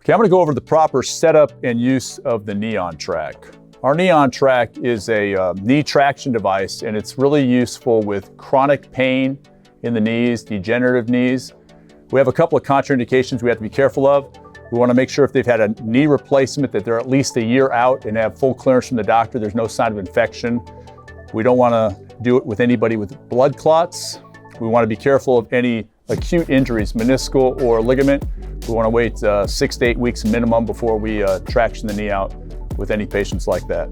Okay, I'm gonna go over the proper setup and use of the knee on track. Our knee on track is a knee traction device, and it's really useful with chronic pain in the knees, degenerative knees. We have a couple of contraindications we have to be careful of. We want to make sure if they've had a knee replacement that they're at least a year out and have full clearance from the doctor. There's no sign of infection. We don't want to do it with anybody with blood clots. We want to be careful of any acute injuries, meniscal or ligament. We want to wait 6 to 8 weeks minimum before we traction the knee out with any patients like that.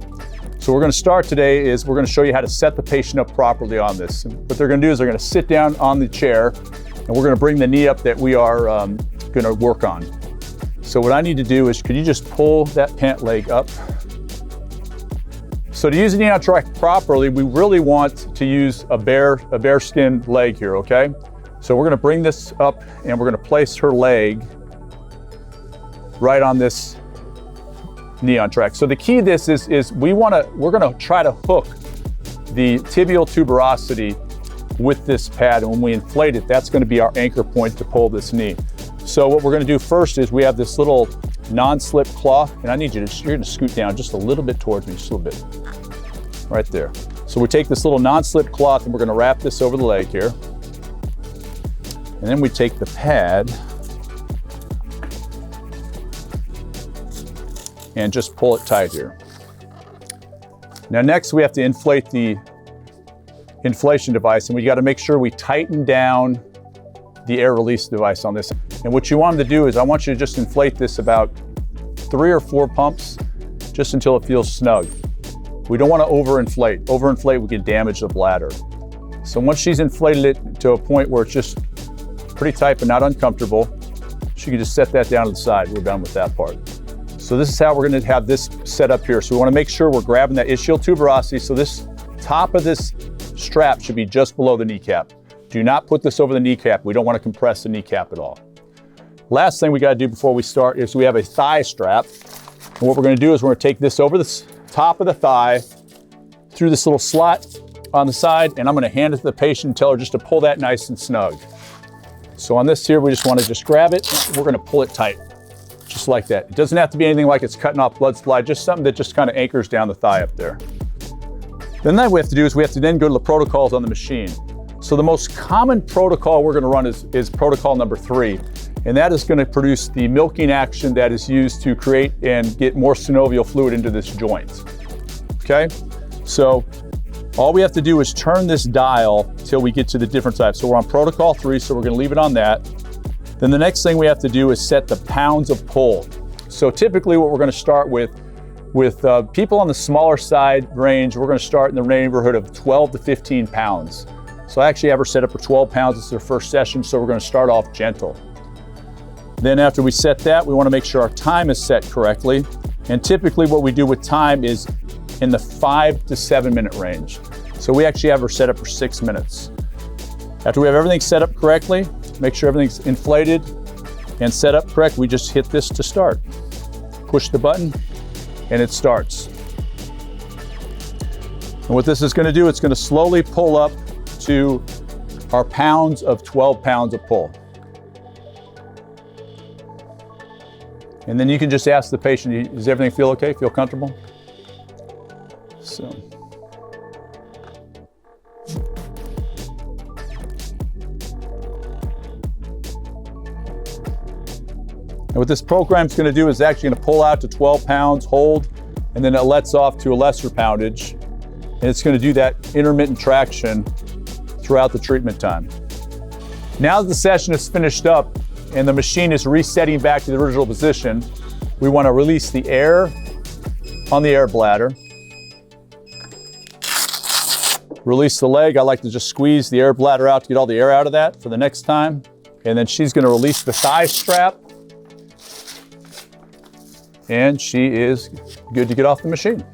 So we're going to start today is we're going to show you how to set the patient up properly on this. What they're going to do is they're going to sit down on the chair and we're going to bring the knee up that we are going to work on. So what I need to do is, could you just pull that pant leg up? So to use the knee on track properly, we really want to use a bare skin leg here, okay? So we're going to bring this up and we're going to place her leg right on this knee on track. So the key to this is we're going to try to hook the tibial tuberosity with this pad, and when we inflate it, that's going to be our anchor point to pull this knee. So what we're going to do first is we have this little non-slip cloth, and I need you're going to scoot down just a little bit towards me, just a little bit, right there. So we take this little non-slip cloth and we're going to wrap this over the leg here, and then we take the pad and just pull it tight here. Now next we have to inflate the inflation device, and we got to make sure we tighten down the air release device on this. And what you want to do is I want you to just inflate this about 3 or 4 pumps just until it feels snug. We don't want to overinflate. Overinflate, we can damage the bladder. So once she's inflated it to a point where it's just pretty tight but not uncomfortable, she can just set that down to the side. We're done with that part. So this is how we're going to have this set up here. So we want to make sure we're grabbing that ischial tuberosity. So this top of this strap should be just below the kneecap. Do not put this over the kneecap. We don't want to compress the kneecap at all. Last thing we got to do before we start is we have a thigh strap. And what we're going to do is we're going to take this over the top of the thigh through this little slot on the side, and I'm going to hand it to the patient and tell her just to pull that nice and snug. So on this here, we just want to just grab it. We're going to pull it tight. Just like that. It doesn't have to be anything like it's cutting off blood supply, just something that just kind of anchors down the thigh up there. Then what we have to do is we have to then go to the protocols on the machine. So the most common protocol we're going to run is protocol number 3, and that is going to produce the milking action that is used to create and get more synovial fluid into this joint. Okay? So all we have to do is turn this dial till we get to the different types. So we're on protocol 3, so we're going to leave it on that. Then the next thing we have to do is set the pounds of pull. So typically what we're going to start with people on the smaller side range, we're going to start in the neighborhood of 12 to 15 pounds. So I actually have her set up for 12 pounds. It's their first session, so we're going to start off gentle. Then after we set that, we want to make sure our time is set correctly. And typically what we do with time is in the 5 to 7 minute range. So we actually have her set up for 6 minutes. After we have everything set up correctly, make sure everything's inflated and set up correct, we just hit this to start. Push the button and it starts. And what this is going to do, it's going to slowly pull up to our pounds of 12 pounds of pull. And then you can just ask the patient, does everything feel okay, feel comfortable? So. And what this program's going to do is actually going to pull out to 12 pounds, hold, and then it lets off to a lesser poundage. And it's going to do that intermittent traction throughout the treatment time. Now that the session is finished up and the machine is resetting back to the original position, we want to release the air on the air bladder. Release the leg. I like to just squeeze the air bladder out to get all the air out of that for the next time. And then she's going to release the thigh strap. And she is good to get off the machine.